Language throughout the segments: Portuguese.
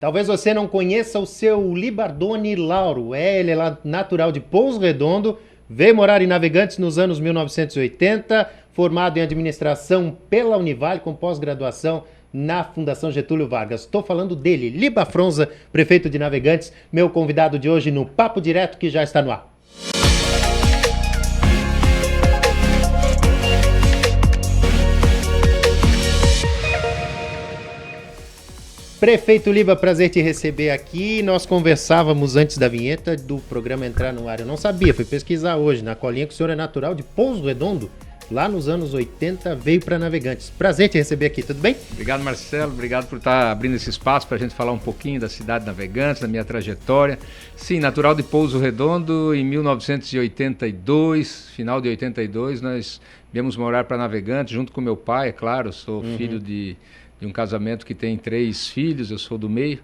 Talvez você não conheça o seu Libardone Lauro. Ele é lá natural de Pouso Redondo, veio morar em Navegantes nos anos 1980, formado em administração pela Univale, com pós-graduação na Fundação Getúlio Vargas. Estou falando dele, Liba Fronza, prefeito de Navegantes, meu convidado de hoje no Papo Direto, que já está no ar. Prefeito Liba, prazer te receber aqui. Nós conversávamos antes da vinheta do programa entrar no ar. Eu não sabia, fui pesquisar hoje, na colinha, que o senhor é natural de Pouso Redondo. Lá nos anos 80 veio para Navegantes. Prazer te receber aqui, tudo bem? Obrigado, Marcelo. Obrigado por estar abrindo esse espaço para a gente falar um pouquinho da cidade de Navegantes, da minha trajetória. Sim, natural de Pouso Redondo, em 1982, final de 82, nós viemos morar para Navegantes, junto com meu pai, é claro. Eu sou filho de um casamento que tem 3 filhos, eu sou do meio.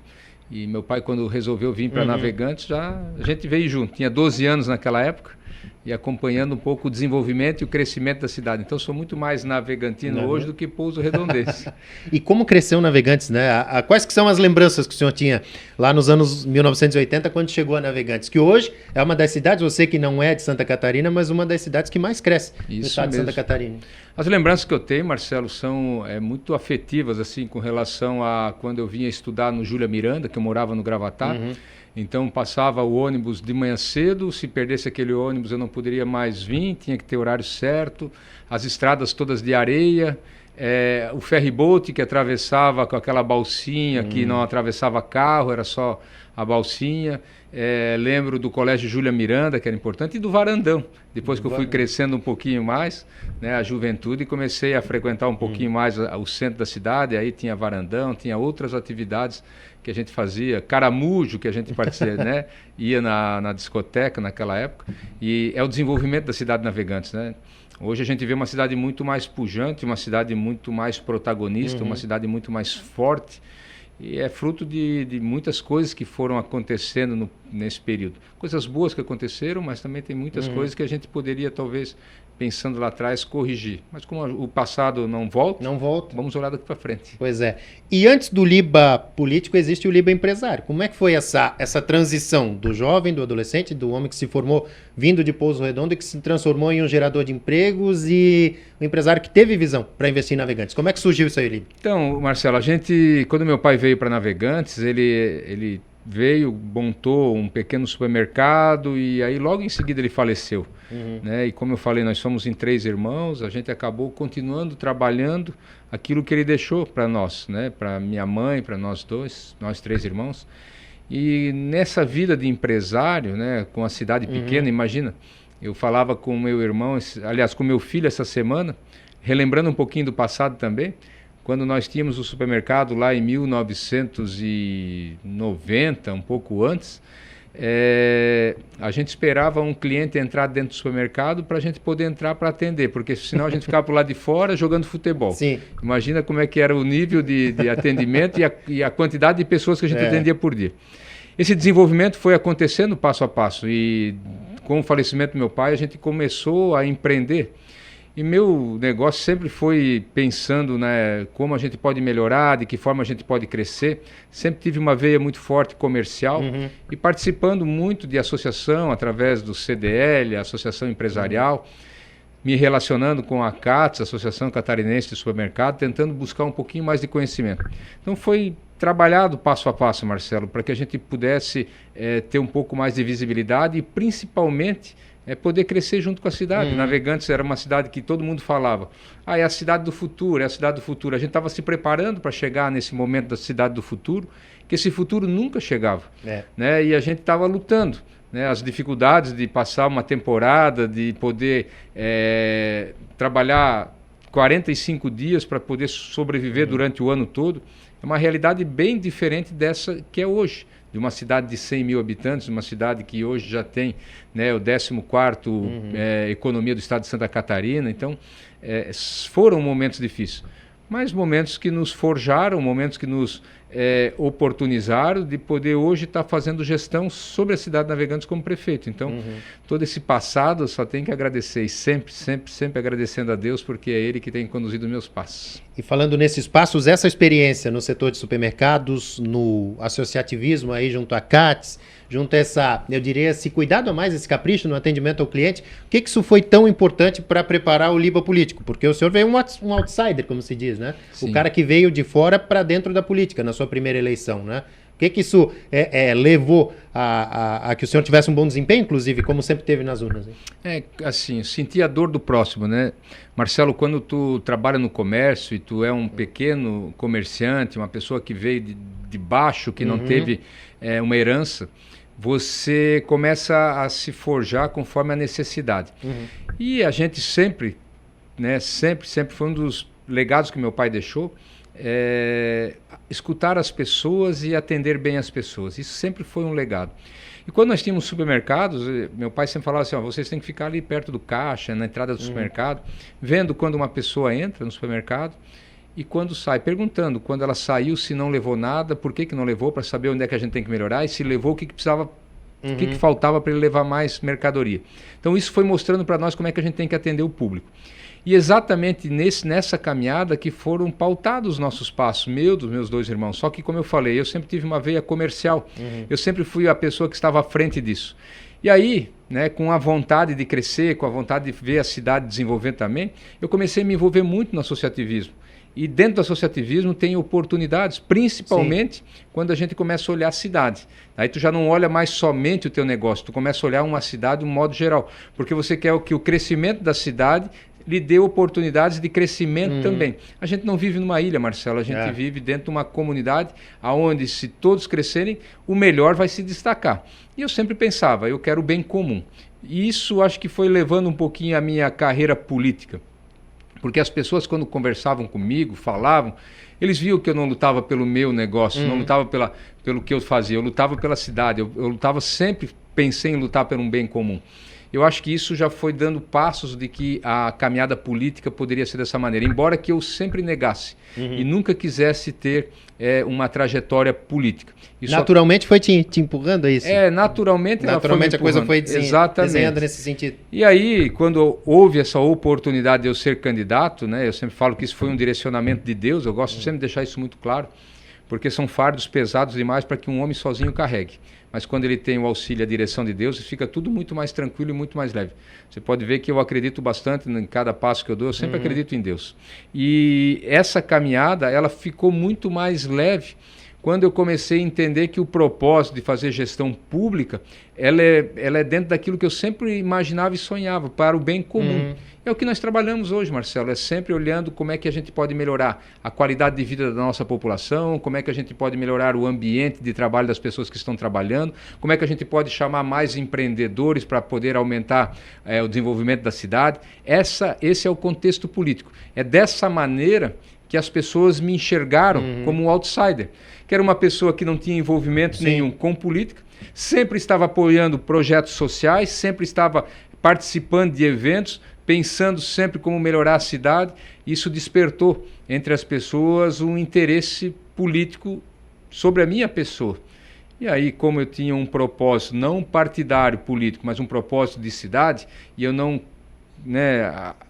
E meu pai, quando resolveu vir para Navegantes, a gente veio junto. Tinha 12 anos naquela época e acompanhando um pouco o desenvolvimento e o crescimento da cidade. Então, sou muito mais navegantino hoje do que Pouso Redondense. E como cresceu Navegantes, né? Quais que são as lembranças que o senhor tinha lá nos anos 1980, quando chegou a Navegantes? Que hoje é uma das cidades, você que não é de Santa Catarina, mas uma das cidades que mais cresce no estado de Santa Catarina. As lembranças que eu tenho, Marcelo, são muito afetivas, assim, com relação a quando eu vinha estudar no Júlia Miranda, que eu morava no Gravatá. Então passava o ônibus de manhã cedo, se perdesse aquele ônibus eu não poderia mais vir, tinha que ter horário certo, as estradas todas de areia, o ferry-boat que atravessava com aquela balsinha que não atravessava carro, era só a balsinha. Lembro do Colégio Júlia Miranda, que era importante, e do Varandão. Depois que eu fui crescendo um pouquinho mais, né, a juventude, comecei a frequentar um pouquinho mais o centro da cidade, aí tinha Varandão, tinha outras atividades que a gente fazia, caramujo que a gente participava, né, ia na discoteca naquela época, e é o desenvolvimento da cidade de Navegantes, né? Hoje a gente vê uma cidade muito mais pujante, uma cidade muito mais protagonista, uma cidade muito mais forte, e é fruto de muitas coisas que foram acontecendo nesse período. Coisas boas que aconteceram, mas também tem muitas coisas que a gente poderia, talvez, pensando lá atrás, corrigir. Mas como o passado não volta, vamos olhar daqui para frente. Pois é. E antes do Liba político, existe o Liba empresário. Como é que foi essa transição do jovem, do adolescente, do homem que se formou vindo de Pouso Redondo e que se transformou em um gerador de empregos e um empresário que teve visão para investir em Navegantes? Como é que surgiu isso aí, Liba? Então, Marcelo, quando meu pai veio para Navegantes, ele veio, montou um pequeno supermercado e aí logo em seguida ele faleceu. Né? E como eu falei, nós somos em 3 irmãos, a gente acabou continuando trabalhando aquilo que ele deixou para nós, né? Para minha mãe, para nós 3 irmãos. E nessa vida de empresário, né? Com a cidade pequena, imagina, eu falava com meu irmão, aliás, com meu filho essa semana, relembrando um pouquinho do passado também, quando nós tínhamos o supermercado lá em 1990, um pouco antes, a gente esperava um cliente entrar dentro do supermercado para a gente poder entrar para atender, porque senão a gente ficava por lá de fora jogando futebol. Sim. Imagina como é que era o nível de atendimento e a quantidade de pessoas que a gente atendia por dia. Esse desenvolvimento foi acontecendo passo a passo e com o falecimento do meu pai a gente começou a empreender. E meu negócio sempre foi pensando, né, como a gente pode melhorar, de que forma a gente pode crescer. Sempre tive uma veia muito forte comercial e participando muito de associação através do CDL, a Associação Empresarial, me relacionando com a CATS, Associação Catarinense de Supermercado, tentando buscar um pouquinho mais de conhecimento. Então foi trabalhado passo a passo, Marcelo, para que a gente pudesse ter um pouco mais de visibilidade e principalmente poder crescer junto com a cidade. Navegantes era uma cidade que todo mundo falava, é a cidade do futuro, é a cidade do futuro. A gente estava se preparando para chegar nesse momento da cidade do futuro, que esse futuro nunca chegava. Né? E a gente estava lutando. Né? As dificuldades de passar uma temporada, de poder trabalhar 45 dias para poder sobreviver durante o ano todo, é uma realidade bem diferente dessa que é hoje. De uma cidade de 100 mil habitantes, uma cidade que hoje já tem, né, o 14º economia do estado de Santa Catarina. Então, foram momentos difíceis, mas momentos que nos forjaram, momentos que nos oportunizaram de poder hoje estar fazendo gestão sobre a cidade de Navegantes como prefeito. Então, todo esse passado eu só tenho que agradecer, e sempre, sempre, sempre agradecendo a Deus, porque é Ele que tem conduzido meus passos. E falando nesses passos, essa experiência no setor de supermercados, no associativismo aí junto à CATS, junto a essa, eu diria, esse cuidado a mais, esse capricho no atendimento ao cliente, o que isso foi tão importante para preparar o Liba político? Porque o senhor veio um outsider, como se diz, né? Sim. O cara que veio de fora para dentro da política, na sua primeira eleição, né? O que isso levou a que o senhor tivesse um bom desempenho, inclusive, como sempre teve nas urnas? Hein? Assim, sentir a dor do próximo, né? Marcelo, quando tu trabalha no comércio e tu é um pequeno comerciante, uma pessoa que veio de baixo, que não teve uma herança, você começa a se forjar conforme a necessidade. E a gente sempre, né, sempre foi um dos legados que meu pai deixou, escutar as pessoas e atender bem as pessoas. Isso sempre foi um legado. E quando nós tínhamos supermercados, meu pai sempre falava assim, vocês têm que ficar ali perto do caixa, na entrada do supermercado, vendo quando uma pessoa entra no supermercado e quando sai, perguntando quando ela saiu, se não levou nada, por que não levou, para saber onde é que a gente tem que melhorar, e se levou, o que precisava, o que faltava para ele levar mais mercadoria. Então isso foi mostrando para nós como é que a gente tem que atender o público. E exatamente nessa caminhada que foram pautados os nossos passos, dos meus dois irmãos. Só que, como eu falei, eu sempre tive uma veia comercial. Eu sempre fui a pessoa que estava à frente disso. E aí, né, com a vontade de crescer, com a vontade de ver a cidade desenvolver também, eu comecei a me envolver muito no associativismo. E dentro do associativismo tem oportunidades, principalmente quando a gente começa a olhar a cidade. Aí tu já não olha mais somente o teu negócio, tu começa a olhar uma cidade de um modo geral. Porque você quer que o crescimento da cidade lhe dê oportunidades de crescimento também. A gente não vive numa ilha, Marcelo, a gente vive dentro de uma comunidade onde, se todos crescerem, o melhor vai se destacar. E eu sempre pensava, eu quero o bem comum. E isso acho que foi levando um pouquinho a minha carreira política. Porque as pessoas, quando conversavam comigo, falavam, eles viam que eu não lutava pelo meu negócio, não lutava pelo que eu fazia, eu lutava pela cidade, eu lutava sempre, pensei em lutar por um bem comum. Eu acho que isso já foi dando passos de que a caminhada política poderia ser dessa maneira, embora que eu sempre negasse e nunca quisesse ter uma trajetória política. Isso naturalmente foi te empurrando a isso? Naturalmente a coisa foi desenhando nesse sentido. E aí, quando houve essa oportunidade de eu ser candidato, né, eu sempre falo que isso foi um direcionamento de Deus, eu gosto sempre de deixar isso muito claro, porque são fardos pesados demais para que um homem sozinho carregue. Mas quando ele tem o auxílio e a direção de Deus, fica tudo muito mais tranquilo e muito mais leve. Você pode ver que eu acredito bastante em cada passo que eu dou, eu sempre acredito em Deus. E essa caminhada, ela ficou muito mais leve quando eu comecei a entender que o propósito de fazer gestão pública, ela é dentro daquilo que eu sempre imaginava e sonhava, para o bem comum. É o que nós trabalhamos hoje, Marcelo, é sempre olhando como é que a gente pode melhorar a qualidade de vida da nossa população, como é que a gente pode melhorar o ambiente de trabalho das pessoas que estão trabalhando, como é que a gente pode chamar mais empreendedores para poder aumentar o desenvolvimento da cidade. Esse é o contexto político. É dessa maneira que as pessoas me enxergaram como um outsider, que era uma pessoa que não tinha envolvimento nenhum com política, sempre estava apoiando projetos sociais, sempre estava participando de eventos, pensando sempre como melhorar a cidade. Isso despertou entre as pessoas um interesse político sobre a minha pessoa. E aí, como eu tinha um propósito não partidário político, mas um propósito de cidade, e eu não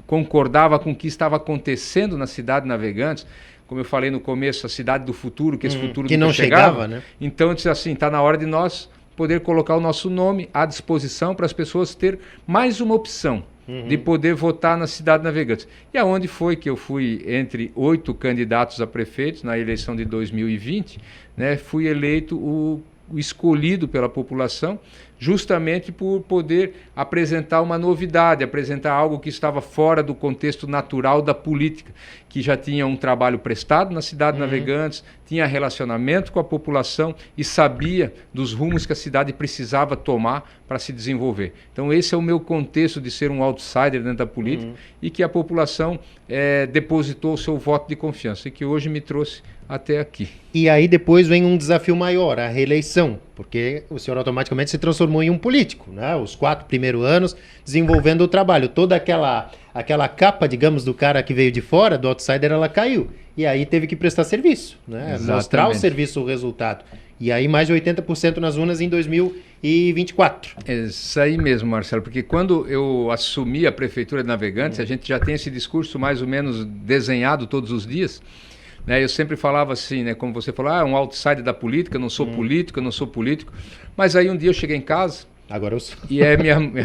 concordava com o que estava acontecendo na cidade de Navegantes, como eu falei no começo, a cidade do futuro, que esse futuro que não chegava, né? Então eu disse assim, está na hora de nós poder colocar o nosso nome à disposição para as pessoas ter mais uma opção de poder votar na cidade de Navegantes. E aonde foi que eu fui entre 8 candidatos a prefeitos na eleição de 2020, né, fui eleito o escolhido pela população, justamente por poder apresentar uma novidade, apresentar algo que estava fora do contexto natural da política, que já tinha um trabalho prestado na cidade de Navegantes, tinha relacionamento com a população e sabia dos rumos que a cidade precisava tomar para se desenvolver. Então esse é o meu contexto de ser um outsider dentro da política e que a população depositou o seu voto de confiança e que hoje me trouxe até aqui. E aí depois vem um desafio maior, a reeleição. porque o senhor automaticamente se transformou em um político, né? Os 4 primeiros anos desenvolvendo o trabalho. Toda aquela capa, digamos, do cara que veio de fora, do outsider, ela caiu. E aí teve que prestar serviço, né? Exatamente. Mostrar o serviço, o resultado. E aí mais de 80% nas urnas em 2024. É isso aí mesmo, Marcelo, porque quando eu assumi a Prefeitura de Navegantes, a gente já tem esse discurso mais ou menos desenhado todos os dias, né? Eu sempre falava assim, né, como você falou, um outsider da política, eu não sou político, eu não sou político. Mas aí um dia eu cheguei em casa, agora eu sou. e a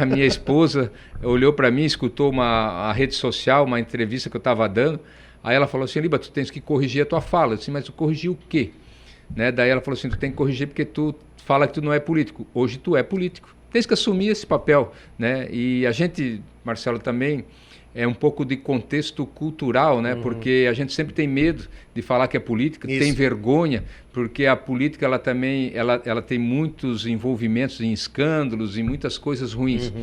minha esposa olhou para mim, escutou a rede social, uma entrevista que eu estava dando, aí ela falou assim, Liba, tu tens que corrigir a tua fala. Eu disse, mas eu corrigi o quê? Né? Daí ela falou assim, tu tem que corrigir porque tu fala que tu não é político. Hoje tu é político. Tens que assumir esse papel, né? E a gente, Marcelo, também é um pouco de contexto cultural, né? Porque a gente sempre tem medo de falar que é política, tem vergonha, porque a política ela também ela tem muitos envolvimentos em escândalos e muitas coisas ruins.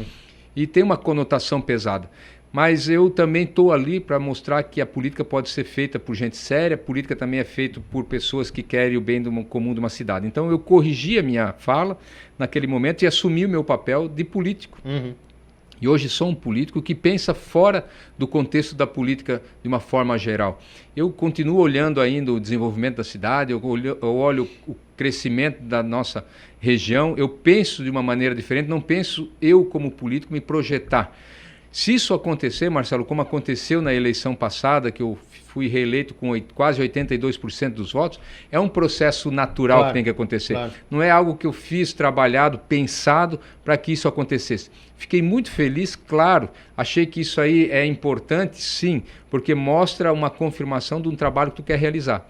E tem uma conotação pesada. Mas eu também estou ali para mostrar que a política pode ser feita por gente séria, a política também é feita por pessoas que querem o bem comum de uma cidade. Então eu corrigi a minha fala naquele momento e assumi o meu papel de político. E hoje sou um político que pensa fora do contexto da política de uma forma geral. Eu continuo olhando ainda o desenvolvimento da cidade, eu olho o crescimento da nossa região, eu penso de uma maneira diferente, não penso eu como político me projetar. Se isso acontecer, Marcelo, como aconteceu na eleição passada, que eu fui reeleito com quase 82% dos votos, é um processo natural que tem que acontecer. Não é algo que eu fiz, trabalhado, pensado para que isso acontecesse. Fiquei muito feliz, claro, achei que isso aí é importante, sim, porque mostra uma confirmação de um trabalho que tu quer realizar.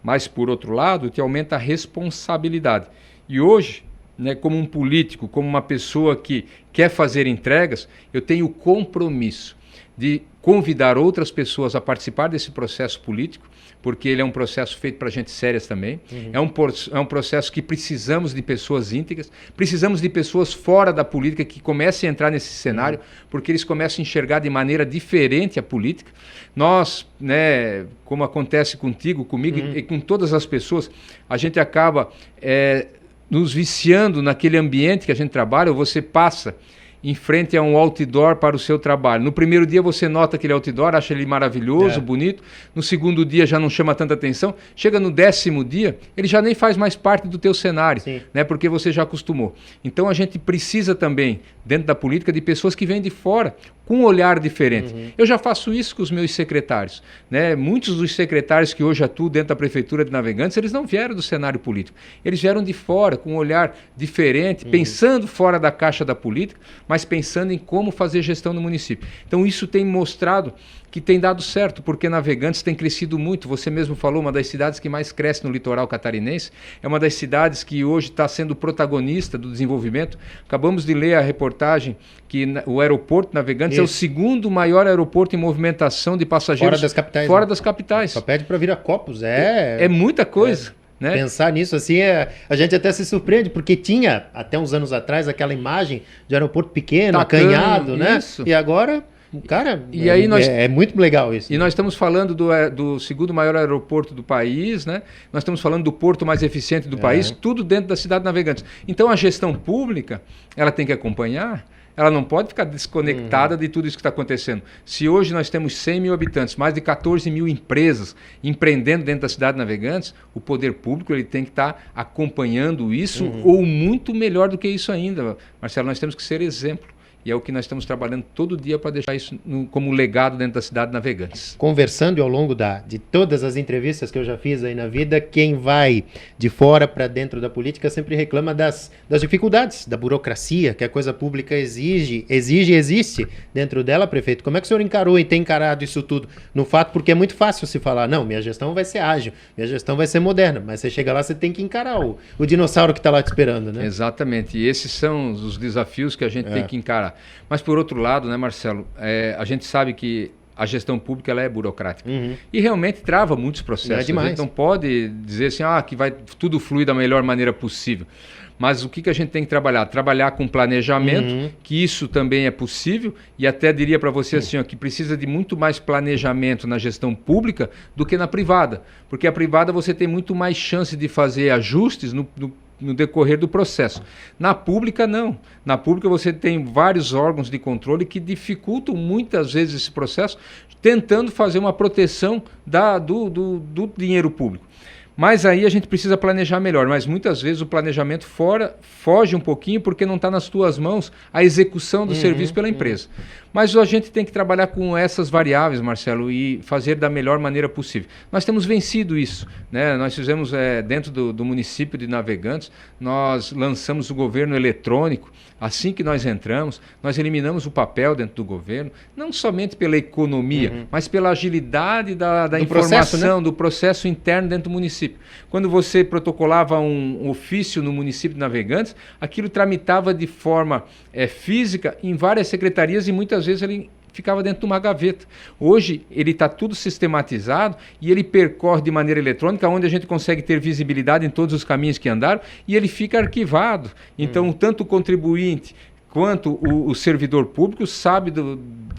Mas, por outro lado, te aumenta a responsabilidade. E hoje, né, como um político, como uma pessoa que quer fazer entregas, eu tenho o compromisso de convidar outras pessoas a participar desse processo político, porque ele é um processo feito para gente sérias também. É um processo que precisamos de pessoas íntegras, precisamos de pessoas fora da política que comecem a entrar nesse cenário, porque eles começam a enxergar de maneira diferente a política. Nós, né, como acontece contigo, comigo e com todas as pessoas, a gente acaba nos viciando naquele ambiente que a gente trabalha, ou você passa em frente a um outdoor para o seu trabalho. No primeiro dia você nota aquele outdoor, acha ele maravilhoso, bonito. No segundo dia já não chama tanta atenção. Chega no 10º dia, ele já nem faz mais parte do teu cenário, né, porque você já acostumou. Então a gente precisa também, dentro da política, de pessoas que vêm de fora, com um olhar diferente. Eu já faço isso com os meus secretários, né? Muitos dos secretários que hoje atuam dentro da Prefeitura de Navegantes, eles não vieram do cenário político. Eles vieram de fora, com um olhar diferente, pensando fora da caixa da política, mas pensando em como fazer gestão no município. Então isso tem mostrado que tem dado certo, porque Navegantes tem crescido muito. Você mesmo falou, uma das cidades que mais cresce no litoral catarinense, é uma das cidades que hoje está sendo protagonista do desenvolvimento. Acabamos de ler a reportagem que o aeroporto Navegantes é o 2º maior aeroporto em movimentação de passageiros fora das capitais. Só pede para vir a Copos. É muita coisa. Né? Pensar nisso assim, a gente até se surpreende, porque tinha até uns anos atrás aquela imagem de aeroporto pequeno, acanhado, né? E agora, cara, e aí é muito legal isso. E nós estamos falando do 2º maior aeroporto do país, né? Nós estamos falando do porto mais eficiente do país, tudo dentro da cidade de Navegantes. Então a gestão pública, ela tem que acompanhar. Ela não pode ficar desconectada de tudo isso que está acontecendo. Se hoje nós temos 100 mil habitantes, mais de 14 mil empresas empreendendo dentro da cidade de Navegantes, o poder público ele tem que estar acompanhando isso, ou muito melhor do que isso ainda. Marcelo, nós temos que ser exemplo. E é o que nós estamos trabalhando todo dia para deixar isso como legado dentro da cidade de Navegantes. Conversando ao longo de todas as entrevistas que eu já fiz aí na vida, quem vai de fora para dentro da política sempre reclama das dificuldades, da burocracia que a coisa pública exige e existe dentro dela, prefeito. Como é que o senhor encarou e tem encarado isso tudo no fato? Porque é muito fácil se falar, não, minha gestão vai ser ágil, minha gestão vai ser moderna, mas você chega lá, você tem que encarar o dinossauro que está lá te esperando, né? Exatamente, e esses são os desafios que a gente tem que encarar. Mas, por outro lado, né, Marcelo, a gente sabe que a gestão pública ela é burocrática. E realmente trava muitos processos. A gente não pode dizer assim, que tudo flui da melhor maneira possível. Mas o que a gente tem que trabalhar? Trabalhar com planejamento, que isso também é possível, e até diria para você assim, que precisa de muito mais planejamento na gestão pública do que na privada. Porque a privada você tem muito mais chance de fazer ajustes no decorrer do processo. Na pública, não. Na pública você tem vários órgãos de controle que dificultam muitas vezes esse processo, tentando fazer uma proteção do dinheiro público. Mas aí a gente precisa planejar melhor, mas muitas vezes o planejamento foge um pouquinho porque não está nas tuas mãos a execução do serviço pela empresa. Mas a gente tem que trabalhar com essas variáveis, Marcelo, e fazer da melhor maneira possível. Nós temos vencido isso, né? Nós fizemos, dentro do município de Navegantes, nós lançamos o governo eletrônico. Assim que nós entramos, nós eliminamos o papel dentro do governo, não somente pela economia, mas pela agilidade da informação, processo, né? Do processo interno dentro do município. Quando você protocolava um ofício no município de Navegantes, aquilo tramitava de forma física em várias secretarias e muitas vezes ele ficava dentro de uma gaveta. Hoje ele está tudo sistematizado e ele percorre de maneira eletrônica, onde a gente consegue ter visibilidade em todos os caminhos que andaram e ele fica arquivado. Então, tanto o contribuinte quanto o servidor público sabe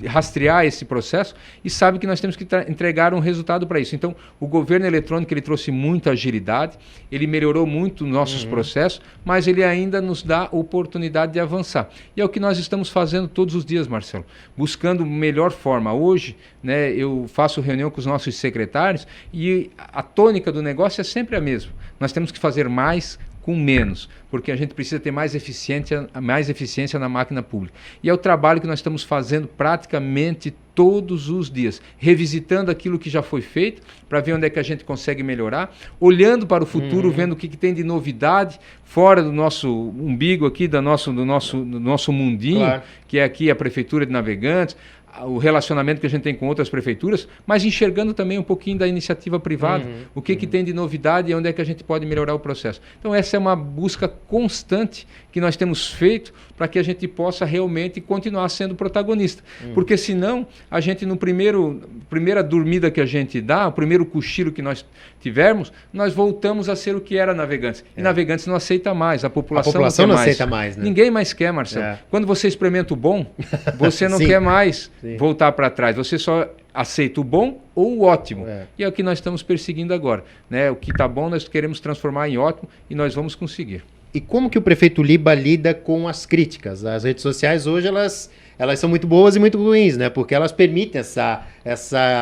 rastrear esse processo e sabe que nós temos que entregar um resultado para isso. Então, o governo eletrônico ele trouxe muita agilidade, ele melhorou muito nossos processos, mas ele ainda nos dá oportunidade de avançar. E é o que nós estamos fazendo todos os dias, Marcelo, buscando melhor forma. Hoje, né, eu faço reunião com os nossos secretários e a tônica do negócio é sempre a mesma. Nós temos que fazer mais com menos, porque a gente precisa ter mais eficiência na máquina pública. E é o trabalho que nós estamos fazendo praticamente todos os dias, revisitando aquilo que já foi feito, para ver onde é que a gente consegue melhorar, olhando para o futuro, vendo o que tem de novidade, fora do nosso umbigo aqui, do nosso mundinho, claro, que é aqui a Prefeitura de Navegantes, o relacionamento que a gente tem com outras prefeituras, mas enxergando também um pouquinho da iniciativa privada, o que tem de novidade e onde é que a gente pode melhorar o processo. Então essa é uma busca constante que nós temos feito para que a gente possa realmente continuar sendo protagonista. Porque senão, a gente primeira dormida que a gente dá, o primeiro cochilo que nós tivermos, nós voltamos a ser o que era Navegantes. E Navegantes não aceita mais, a população não aceita mais, né? Ninguém mais quer, Marcelo. Quando você experimenta o bom, você não quer mais voltar para trás, você só aceita o bom ou o ótimo. E é o que nós estamos perseguindo agora, né? O que está bom nós queremos transformar em ótimo e nós vamos conseguir. E como que o prefeito Liba lida com as críticas? As redes sociais hoje elas são muito boas e muito ruins, né? Porque elas permitem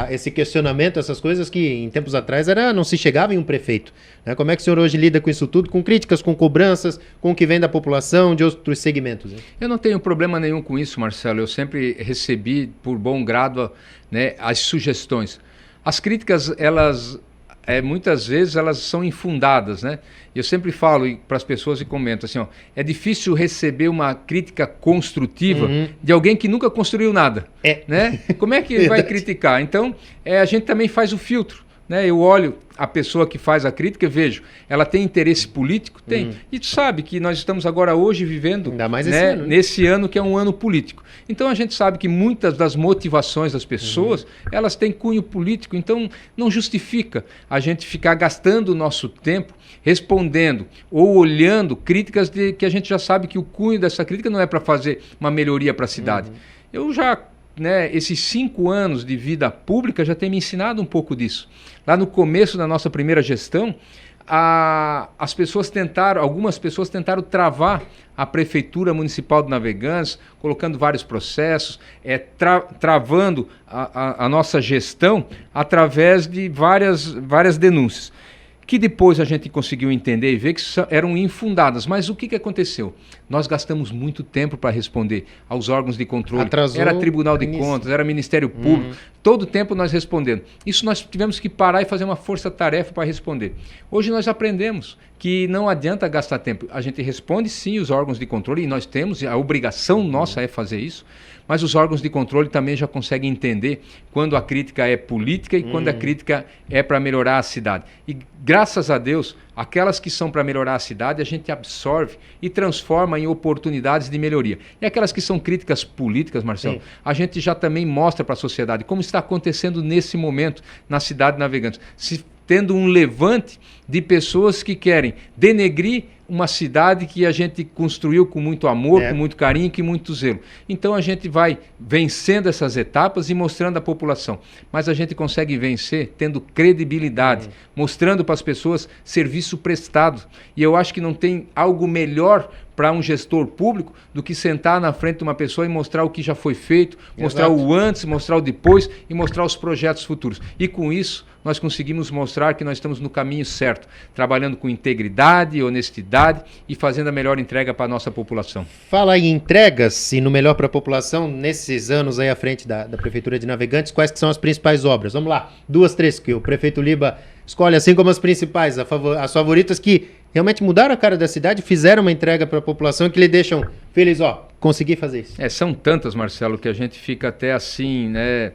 esse questionamento, essas coisas que em tempos atrás não se chegava em um prefeito, né? Como é que o senhor hoje lida com isso tudo? Com críticas, com cobranças, com o que vem da população, de outros segmentos? Né? Eu não tenho problema nenhum com isso, Marcelo. Eu sempre recebi, por bom grado, né, as sugestões. As críticas, muitas vezes elas são infundadas, né? Eu sempre falo para as pessoas e comento assim, é difícil receber uma crítica construtiva de alguém que nunca construiu nada, né? Como é que vai criticar? Então, a gente também faz o filtro, né? Eu olho a pessoa que faz a crítica e vejo, ela tem interesse político? Tem. E tu sabe que nós estamos agora hoje vivendo, ainda mais esse ano, nesse ano que é um ano político. Então a gente sabe que muitas das motivações das pessoas, elas têm cunho político, então não justifica a gente ficar gastando o nosso tempo respondendo ou olhando críticas que a gente já sabe que o cunho dessa crítica não é para fazer uma melhoria para a cidade. Eu já, esses 5 anos de vida pública já tem me ensinado um pouco disso. Lá no começo da nossa primeira gestão, algumas pessoas tentaram travar a Prefeitura Municipal de Navegantes, colocando vários processos, travando a nossa gestão através de várias denúncias, que depois a gente conseguiu entender e ver que eram infundadas. Mas o que aconteceu? Nós gastamos muito tempo para responder aos órgãos de controle. Era Tribunal de Contas, era Ministério Público, todo o tempo nós respondendo. Isso nós tivemos que parar e fazer uma força-tarefa para responder. Hoje nós aprendemos que não adianta gastar tempo. A gente responde sim os órgãos de controle, e nós temos, a obrigação nossa é fazer isso, mas os órgãos de controle também já conseguem entender quando a crítica é política e quando a crítica é para melhorar a cidade. E graças a Deus, aquelas que são para melhorar a cidade, a gente absorve e transforma em oportunidades de melhoria. E aquelas que são críticas políticas, Marcelo, a gente já também mostra para a sociedade como está acontecendo nesse momento na cidade de Navegantes. Se tendo um levante de pessoas que querem denegrir uma cidade que a gente construiu com muito amor, com muito carinho, com muito zelo. Então a gente vai vencendo essas etapas e mostrando à população. Mas a gente consegue vencer tendo credibilidade, mostrando para as pessoas serviço prestado. E eu acho que não tem algo melhor para um gestor público do que sentar na frente de uma pessoa e mostrar o que já foi feito, mostrar o antes, mostrar o depois e mostrar os projetos futuros. E com isso, nós conseguimos mostrar que nós estamos no caminho certo, trabalhando com integridade, honestidade e fazendo a melhor entrega para a nossa população. Fala em entregas e no melhor para a população, nesses anos aí à frente da Prefeitura de Navegantes, quais que são as principais obras? Vamos lá, 2, 3 que o prefeito Liba escolhe assim como as principais, as favoritas que realmente mudaram a cara da cidade, fizeram uma entrega para a população que lhe deixam feliz, consegui fazer isso. São tantas, Marcelo, que a gente fica até assim, né,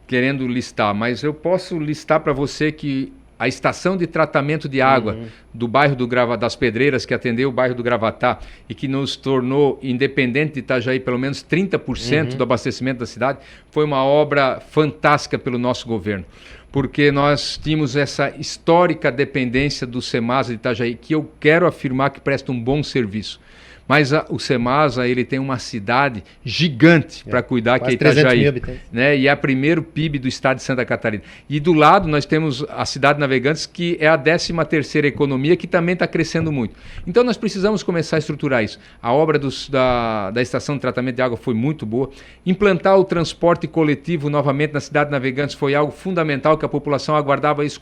querendo listar, mas eu posso listar para você que a estação de tratamento de água do bairro das Pedreiras, que atendeu o bairro do Gravatá e que nos tornou independente de Itajaí pelo menos 30% do abastecimento da cidade, foi uma obra fantástica pelo nosso governo. Porque nós tínhamos essa histórica dependência do Semasa de Itajaí, que eu quero afirmar que presta um bom serviço. Mas o Semasa, ele tem uma cidade gigante para cuidar, que é Itajaí, né? E é o primeiro PIB do estado de Santa Catarina. E do lado nós temos a cidade de Navegantes, que é a 13ª economia, que também está crescendo muito. Então nós precisamos começar a estruturar isso. A obra da estação de tratamento de água foi muito boa. Implantar o transporte coletivo novamente na cidade de Navegantes foi algo fundamental, que a população aguardava isso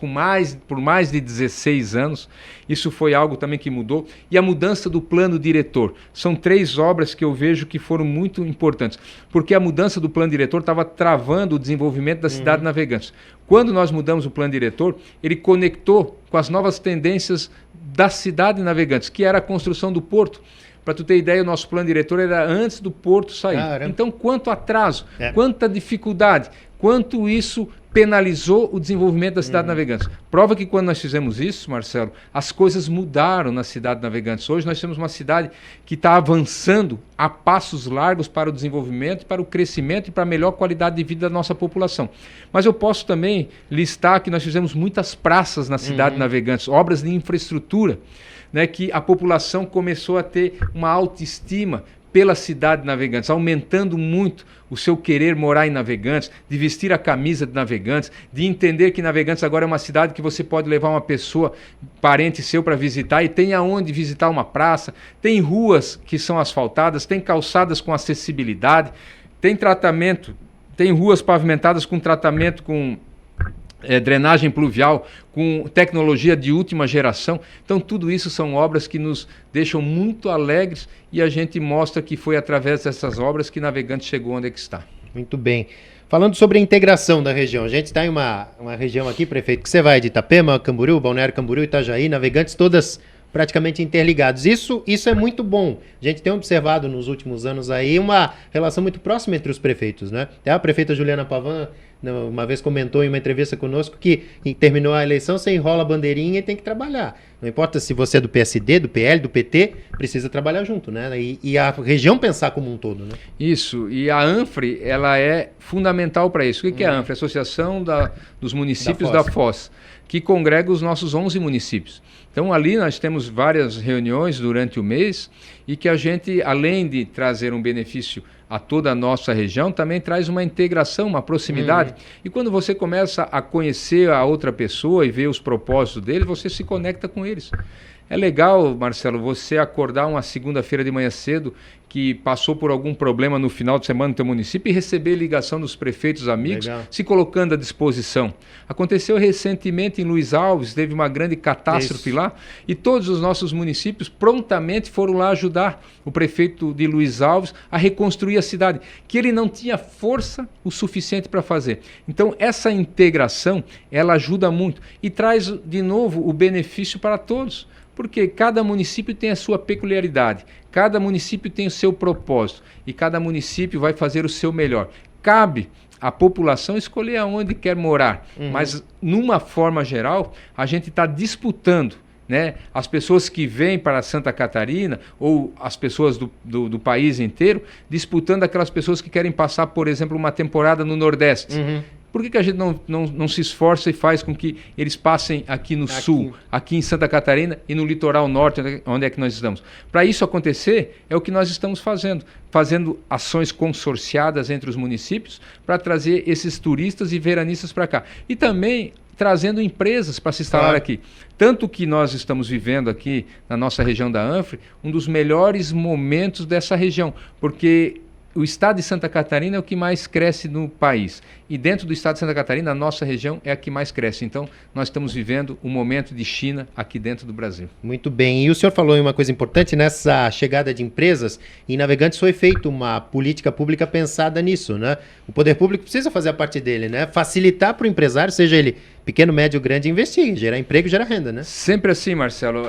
por mais de 16 anos. Isso foi algo também que mudou. E a mudança do plano diretor. São 3 obras que eu vejo que foram muito importantes, porque a mudança do plano diretor estava travando o desenvolvimento da cidade de Navegantes. Quando nós mudamos o plano diretor, ele conectou com as novas tendências da cidade de Navegantes, que era a construção do porto. Para tu ter ideia, o nosso plano diretor era antes do porto sair. Caramba. Então, quanto atraso, quanta dificuldade, quanto isso penalizou o desenvolvimento da cidade de Navegantes. Prova que quando nós fizemos isso, Marcelo, as coisas mudaram na cidade de Navegantes. Hoje nós temos uma cidade que está avançando a passos largos para o desenvolvimento, para o crescimento e para a melhor qualidade de vida da nossa população. Mas eu posso também listar que nós fizemos muitas praças na cidade de Navegantes, obras de infraestrutura, né, que a população começou a ter uma autoestima pela cidade de Navegantes, aumentando muito o seu querer morar em Navegantes, de vestir a camisa de Navegantes, de entender que Navegantes agora é uma cidade que você pode levar uma pessoa, parente seu, para visitar, e tem aonde visitar uma praça, tem ruas que são asfaltadas, tem calçadas com acessibilidade, tem tratamento, tem ruas pavimentadas com tratamento com drenagem pluvial, com tecnologia de última geração. Então tudo isso são obras que nos deixam muito alegres e a gente mostra que foi através dessas obras que Navegantes chegou onde é que está. Muito bem. Falando sobre a integração da região, a gente está em uma região aqui, prefeito, que você vai de Itapema, Camboriú, Balneário Camboriú, Itajaí, Navegantes, todas praticamente interligados. Isso é muito bom. A gente tem observado nos últimos anos aí uma relação muito próxima entre os prefeitos, né? Até a prefeita Juliana Pavan uma vez comentou em uma entrevista conosco que terminou a eleição, você enrola a bandeirinha e tem que trabalhar. Não importa se você é do PSD, do PL, do PT, precisa trabalhar junto, né? E a região pensar como um todo, né? Isso, e a ANFRE, ela é fundamental para isso. O que é a ANFRE? A Associação dos Municípios da Foz, que congrega os nossos 11 municípios. Então ali nós temos várias reuniões durante o mês e que a gente, além de trazer um benefício a toda a nossa região, também traz uma integração, uma proximidade. E quando você começa a conhecer a outra pessoa e ver os propósitos dele, você se conecta com eles. É legal, Marcelo, você acordar uma segunda-feira de manhã cedo que passou por algum problema no final de semana no teu município e receber ligação dos prefeitos amigos, se colocando à disposição. Aconteceu recentemente em Luiz Alves, teve uma grande catástrofe lá, e todos os nossos municípios prontamente foram lá ajudar o prefeito de Luiz Alves a reconstruir a cidade, que ele não tinha força o suficiente para fazer. Então essa integração, ela ajuda muito e traz de novo o benefício para todos. Porque cada município tem a sua peculiaridade, cada município tem o seu propósito e cada município vai fazer o seu melhor. Cabe à população escolher aonde quer morar, mas numa forma geral a gente está disputando, né, as pessoas que vêm para Santa Catarina ou as pessoas do país inteiro, disputando aquelas pessoas que querem passar, por exemplo, uma temporada no Nordeste. Por que a gente não se esforça e faz com que eles passem aqui no sul, aqui em Santa Catarina e no litoral norte, onde é que nós estamos? Para isso acontecer, é o que nós estamos fazendo ações consorciadas entre os municípios para trazer esses turistas e veranistas para cá. E também trazendo empresas para se instalar aqui. Tanto que nós estamos vivendo aqui na nossa região da Anfre um dos melhores momentos dessa região, porque o estado de Santa Catarina é o que mais cresce no país. E dentro do estado de Santa Catarina, a nossa região é a que mais cresce. Então, nós estamos vivendo um momento de China aqui dentro do Brasil. Muito bem. E o senhor falou em uma coisa importante, nessa chegada de empresas, em Navegantes foi feita uma política pública pensada nisso, né? O poder público precisa fazer a parte dele, né? Facilitar para o empresário, seja ele pequeno, médio, grande, investir, gerar emprego, gerar renda, né? Sempre assim, Marcelo.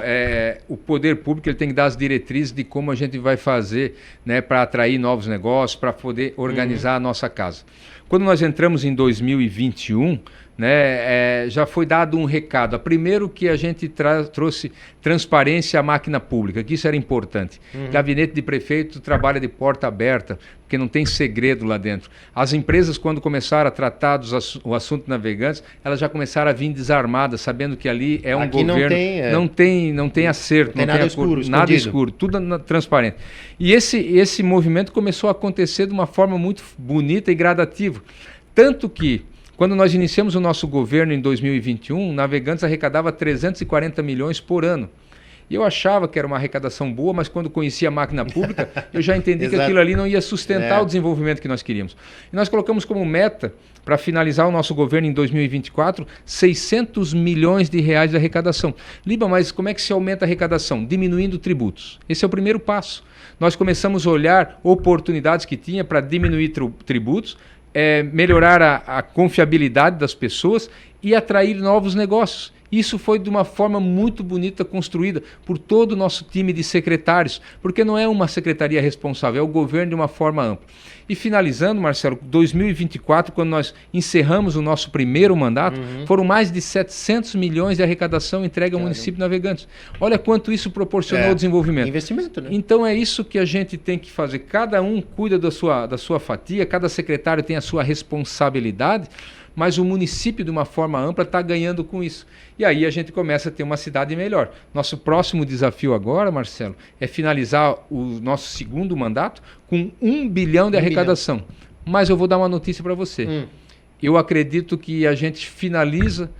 O poder público ele tem que dar as diretrizes de como a gente vai fazer, né, para atrair novos negócios, para poder organizar a nossa casa. Quando nós entramos em 2021, né, já foi dado um recado. Primeiro que a gente trouxe transparência à máquina pública, que isso era importante. Gabinete de prefeito trabalha de porta aberta, porque não tem segredo lá dentro. As empresas, quando começaram a tratar o assunto Navegantes, elas já começaram a vir desarmadas, sabendo que ali é um aqui governo... Não tem acerto, não tem nada escuro, nada escuro, tudo transparente. E esse movimento começou a acontecer de uma forma muito bonita e gradativa. Tanto que, quando nós iniciamos o nosso governo em 2021, Navegantes arrecadava 340 milhões por ano. E eu achava que era uma arrecadação boa, mas quando conhecia a máquina pública, eu já entendi que aquilo ali não ia sustentar o desenvolvimento que nós queríamos. E nós colocamos como meta, para finalizar o nosso governo em 2024, 600 milhões de reais de arrecadação. Liba, mas como é que se aumenta a arrecadação? Diminuindo tributos. Esse é o primeiro passo. Nós começamos a olhar oportunidades que tinha para diminuir tributos, melhorar a confiabilidade das pessoas e atrair novos negócios. Isso foi de uma forma muito bonita construída por todo o nosso time de secretários, porque não é uma secretaria responsável, é o governo de uma forma ampla. E finalizando, Marcelo, 2024, quando nós encerramos o nosso primeiro mandato, foram mais de 700 milhões de arrecadação entregue ao município de Navegantes. Olha quanto isso proporcionou ao desenvolvimento. Investimento, né? Então é isso que a gente tem que fazer. Cada um cuida da sua fatia, cada secretário tem a sua responsabilidade, mas o município, de uma forma ampla, está ganhando com isso. E aí a gente começa a ter uma cidade melhor. Nosso próximo desafio agora, Marcelo, é finalizar o nosso segundo mandato com 1 bilhão de arrecadação. Mas eu vou dar uma notícia para você. Eu acredito que a gente finaliza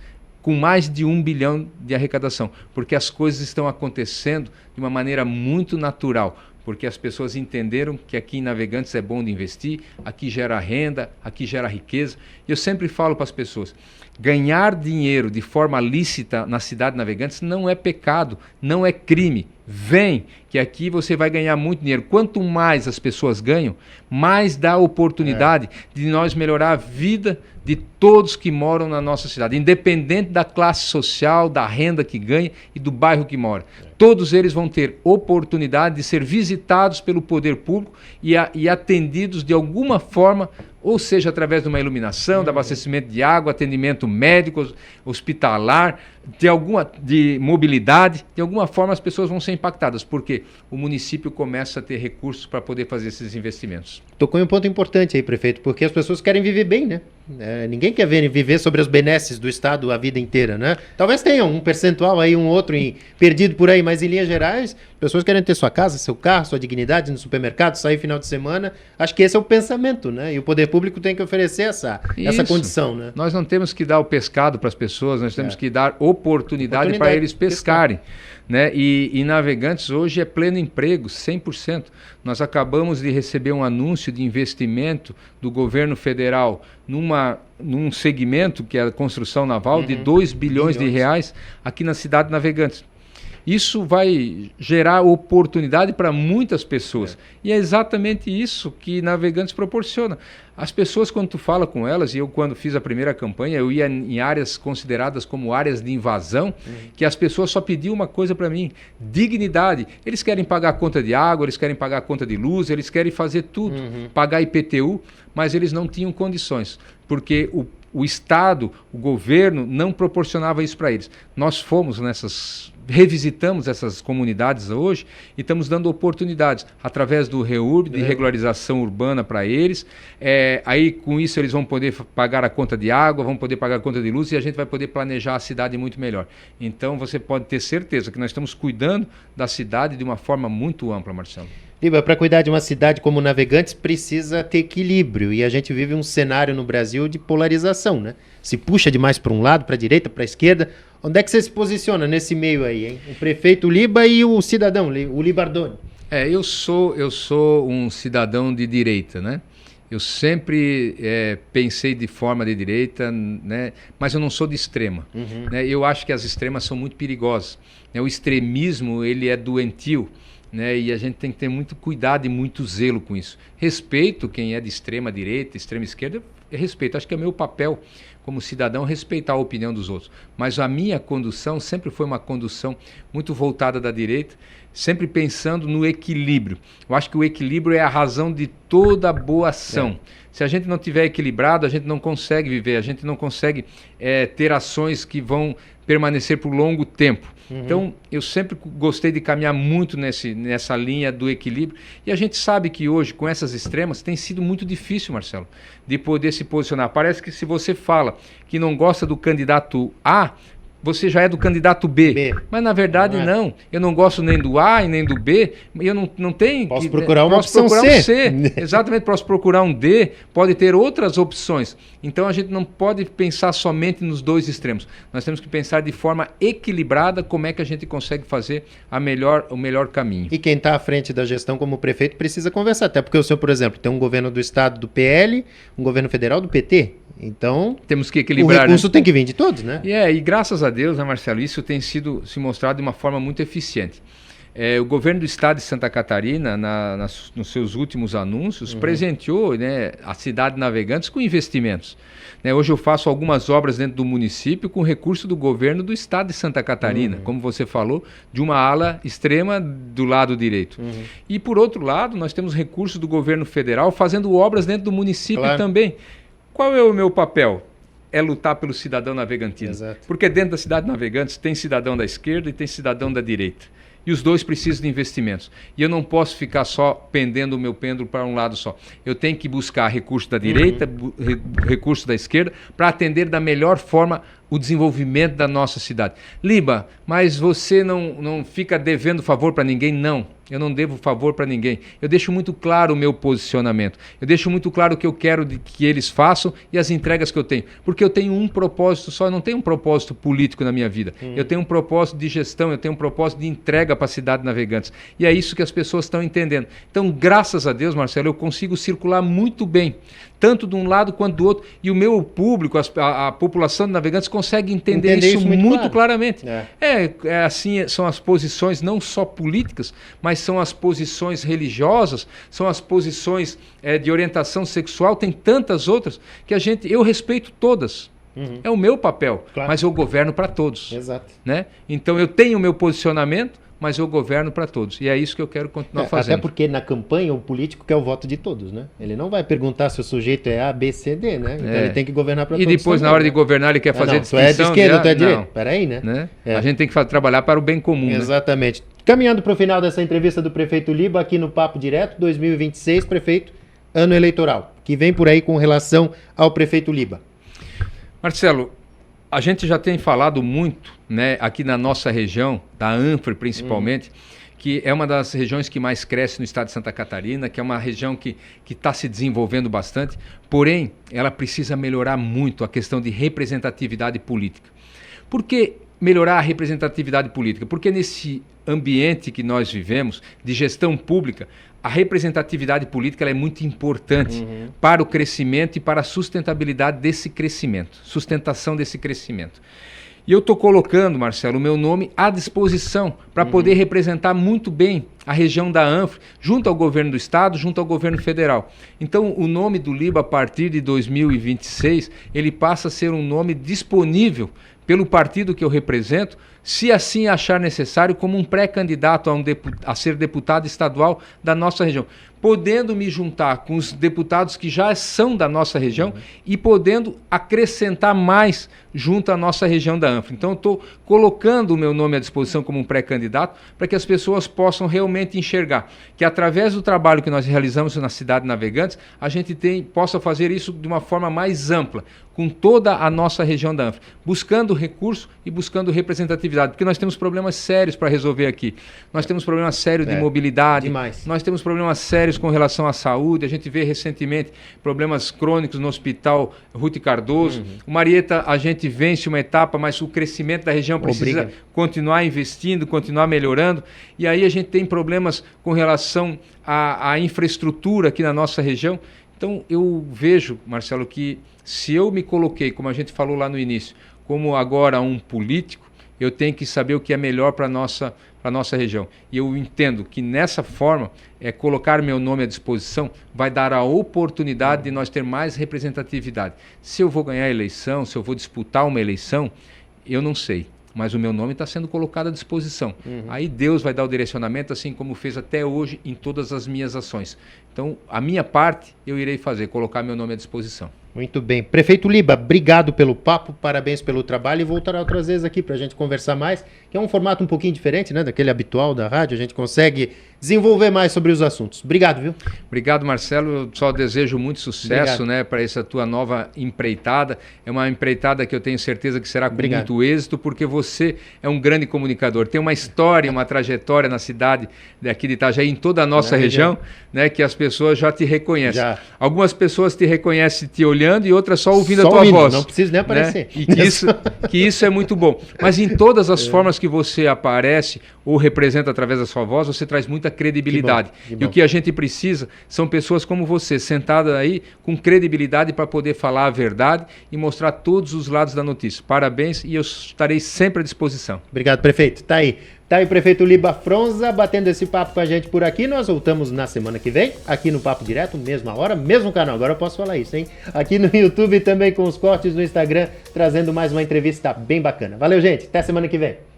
com mais de 1 bilhão de arrecadação, porque as coisas estão acontecendo de uma maneira muito natural. Porque as pessoas entenderam que aqui em Navegantes é bom de investir, aqui gera renda, aqui gera riqueza. E eu sempre falo para as pessoas, ganhar dinheiro de forma lícita na cidade de Navegantes não é pecado, não é crime. Vem, que aqui você vai ganhar muito dinheiro. Quanto mais as pessoas ganham, mais dá oportunidade de nós melhorar a vida de todos que moram na nossa cidade, independente da classe social, da renda que ganha e do bairro que mora. Todos eles vão ter oportunidade de ser visitados pelo poder público e atendidos de alguma forma, ou seja, através de uma iluminação, de abastecimento de água, atendimento médico, hospitalar, de mobilidade. De alguma forma as pessoas vão ser impactadas, porque o município começa a ter recursos para poder fazer esses investimentos. Tocou em um ponto importante aí, prefeito, porque as pessoas querem viver bem, né? Ninguém quer viver sobre as benesses do Estado a vida inteira, né? Talvez tenha um percentual aí, um outro perdido por aí, mas em linhas gerais, as pessoas querem ter sua casa, seu carro, sua dignidade no supermercado, sair final de semana. Acho que esse é o pensamento, né? E o poder público tem que oferecer essa condição, né? Nós não temos que dar o pescado para as pessoas, nós temos que dar oportunidade para eles pescarem. Né? E Navegantes hoje é pleno emprego, 100%. Nós acabamos de receber um anúncio de investimento do governo federal num segmento que é a construção naval de 2 bilhões de reais aqui na cidade de Navegantes. Isso vai gerar oportunidade para muitas pessoas. E é exatamente isso que Navegantes proporciona. As pessoas, quando tu fala com elas, e eu quando fiz a primeira campanha, eu ia em áreas consideradas como áreas de invasão, que as pessoas só pediam uma coisa para mim, dignidade. Eles querem pagar a conta de água, eles querem pagar a conta de luz, eles querem fazer tudo, pagar IPTU, mas eles não tinham condições, porque o Estado, o governo, não proporcionava isso para eles. Nós revisitamos essas comunidades hoje e estamos dando oportunidades através do REURB, de regularização urbana para eles. Aí com isso eles vão poder pagar a conta de água, vão poder pagar a conta de luz e a gente vai poder planejar a cidade muito melhor. Então você pode ter certeza que nós estamos cuidando da cidade de uma forma muito ampla, Marcelo. Liba, para cuidar de uma cidade como Navegantes precisa ter equilíbrio e a gente vive um cenário no Brasil de polarização, né? Se puxa demais para um lado, para a direita, para a esquerda. Onde é que você se posiciona nesse meio aí, hein? O prefeito Liba e o cidadão, o Libardoni. Eu sou um cidadão de direita, né? Eu sempre pensei de forma de direita, né? Mas eu não sou de extrema. Né? Eu acho que as extremas são muito perigosas. Né? O extremismo, ele é doentio. Né? E a gente tem que ter muito cuidado e muito zelo com isso. Respeito quem é de extrema direita, extrema esquerda, respeito. Acho que é meu papel como cidadão respeitar a opinião dos outros. Mas a minha condução sempre foi uma condução muito voltada da direita, sempre pensando no equilíbrio. Eu acho que o equilíbrio é a razão de toda boa ação. Se a gente não tiver equilibrado, a gente não consegue viver, a gente não consegue ter ações que vão permanecer por longo tempo. Então, eu sempre gostei de caminhar muito nessa linha do equilíbrio. E a gente sabe que hoje, com essas extremas, tem sido muito difícil, Marcelo, de poder se posicionar. Parece que se você fala que não gosta do candidato A, você já é do candidato B. Mas na verdade não. Eu não gosto nem do A e nem do B. Eu não tenho. Posso procurar uma opção procurar C. Um C. Exatamente, posso procurar um D. Pode ter outras opções. Então a gente não pode pensar somente nos dois extremos. Nós temos que pensar de forma equilibrada como é que a gente consegue fazer o melhor caminho. E quem está à frente da gestão como prefeito precisa conversar. Até porque o senhor, por exemplo, tem um governo do estado do PL, um governo federal do PT. Então, temos que equilibrar, o recurso tem que vir de todos, né? E graças a Deus, né, Marcelo, isso tem se mostrado de uma forma muito eficiente. O governo do estado de Santa Catarina, nos seus últimos anúncios, presenteou, né, a cidade de Navegantes com investimentos. Hoje eu faço algumas obras dentro do município com recurso do governo do estado de Santa Catarina, como você falou, de uma ala extrema do lado direito. E por outro lado, nós temos recursos do governo federal fazendo obras dentro do município também. Qual é o meu papel? É lutar pelo cidadão navegantino. Exato. Porque dentro da cidade de Navegantes tem cidadão da esquerda e tem cidadão da direita. E os dois precisam de investimentos. E eu não posso ficar só pendendo o meu pêndulo para um lado só. Eu tenho que buscar recurso da direita, recurso da esquerda, para atender da melhor forma o desenvolvimento da nossa cidade. Liba, mas você não fica devendo favor para ninguém? Não. Eu não devo favor para ninguém. Eu deixo muito claro o meu posicionamento. Eu deixo muito claro o que eu quero que eles façam e as entregas que eu tenho. Porque eu tenho um propósito só, eu não tenho um propósito político na minha vida. Eu tenho um propósito de gestão, eu tenho um propósito de entrega para a cidade de Navegantes. E é isso que as pessoas estão entendendo. Então, graças a Deus, Marcelo, eu consigo circular muito bem, tanto de um lado quanto do outro. E o meu público, a população de Navegantes consegue entender isso muito claramente. Assim, são as posições não só políticas, mas são as posições religiosas, são as posições de orientação sexual, tem tantas outras que eu respeito todas. É o meu papel, mas eu governo para todos. Exato. Né? Então eu tenho o meu posicionamento, mas eu governo para todos. E é isso que eu quero continuar fazendo. Até porque na campanha o político quer o voto de todos, né? Ele não vai perguntar se o sujeito é A, B, C, D, né? Então ele tem que governar para todos. E depois, na hora de governar, ele quer fazer distinção. Tu é de esquerda, tu é de direita. Peraí, né? A gente tem que trabalhar para o bem comum. Exatamente. Né? Caminhando para o final dessa entrevista do prefeito Liba, aqui no Papo Direto, 2026, prefeito, ano eleitoral, que vem por aí com relação ao prefeito Liba. Marcelo, a gente já tem falado muito, né, aqui na nossa região, da ANFRE principalmente, que é uma das regiões que mais cresce no estado de Santa Catarina, que é uma região que está se desenvolvendo bastante, porém, ela precisa melhorar muito a questão de representatividade política. Por que melhorar a representatividade política? Porque nesse ambiente que nós vivemos, de gestão pública, a representatividade política ela é muito importante para o crescimento e para a sustentabilidade desse crescimento, sustentação desse crescimento. E eu estou colocando, Marcelo, o meu nome à disposição para poder representar muito bem a região da Anfre, junto ao governo do estado, junto ao governo federal. Então, o nome do LIBA, a partir de 2026, ele passa a ser um nome disponível pelo partido que eu represento, se assim achar necessário, como um pré-candidato a ser deputado estadual da nossa região, podendo me juntar com os deputados que já são da nossa região e podendo acrescentar mais junto à nossa região da Anfre. Então, eu estou colocando o meu nome à disposição como um pré-candidato para que as pessoas possam realmente enxergar que, através do trabalho que nós realizamos na cidade de Navegantes, a gente possa fazer isso de uma forma mais ampla, com toda a nossa região da Anfre, buscando recurso e buscando representatividade, porque nós temos problemas sérios para resolver aqui. Nós temos problemas sérios de mobilidade, nós temos problemas sérios com relação à saúde, a gente vê recentemente problemas crônicos no hospital Ruth Cardoso. O Marieta, a gente vence uma etapa, mas o crescimento da região precisa continuar investindo, continuar melhorando, e aí a gente tem problemas com relação à infraestrutura aqui na nossa região. Então, eu vejo, Marcelo, que se eu me coloquei, como a gente falou lá no início, como agora um político, eu tenho que saber o que é melhor para a nossa região. E eu entendo que nessa forma, colocar meu nome à disposição vai dar a oportunidade de nós ter mais representatividade. Se eu vou ganhar a eleição, se eu vou disputar uma eleição, eu não sei. Mas o meu nome está sendo colocado à disposição. Aí Deus vai dar o direcionamento, assim como fez até hoje em todas as minhas ações. Então, a minha parte eu irei fazer, colocar meu nome à disposição. Muito bem. Prefeito Liba, obrigado pelo papo, parabéns pelo trabalho e voltará outras vezes aqui para a gente conversar mais, que é um formato um pouquinho diferente, né, daquele habitual da rádio, a gente consegue desenvolver mais sobre os assuntos. Obrigado, viu? Obrigado, Marcelo. Eu só desejo muito sucesso, né, para essa tua nova empreitada. É uma empreitada que eu tenho certeza que será com muito êxito, porque você é um grande comunicador. Tem uma história, uma trajetória na cidade daqui de Itajaí, em toda a nossa região, né, que as pessoas já te reconhecem. Algumas pessoas te reconhecem te olhando e outras só ouvindo a tua voz. Não precisa nem aparecer. Né? E que isso é muito bom. Mas em todas as formas que você aparece ou representa através da sua voz, você traz muita credibilidade. Que bom. E o que a gente precisa são pessoas como você, sentadas aí com credibilidade para poder falar a verdade e mostrar todos os lados da notícia. Parabéns e eu estarei sempre à disposição. Obrigado, prefeito. Tá aí o prefeito Liba Fronza batendo esse papo com a gente por aqui. Nós voltamos na semana que vem, aqui no Papo Direto, mesma hora, mesmo canal. Agora eu posso falar isso, hein? Aqui no YouTube também com os cortes no Instagram, trazendo mais uma entrevista bem bacana. Valeu, gente. Até semana que vem.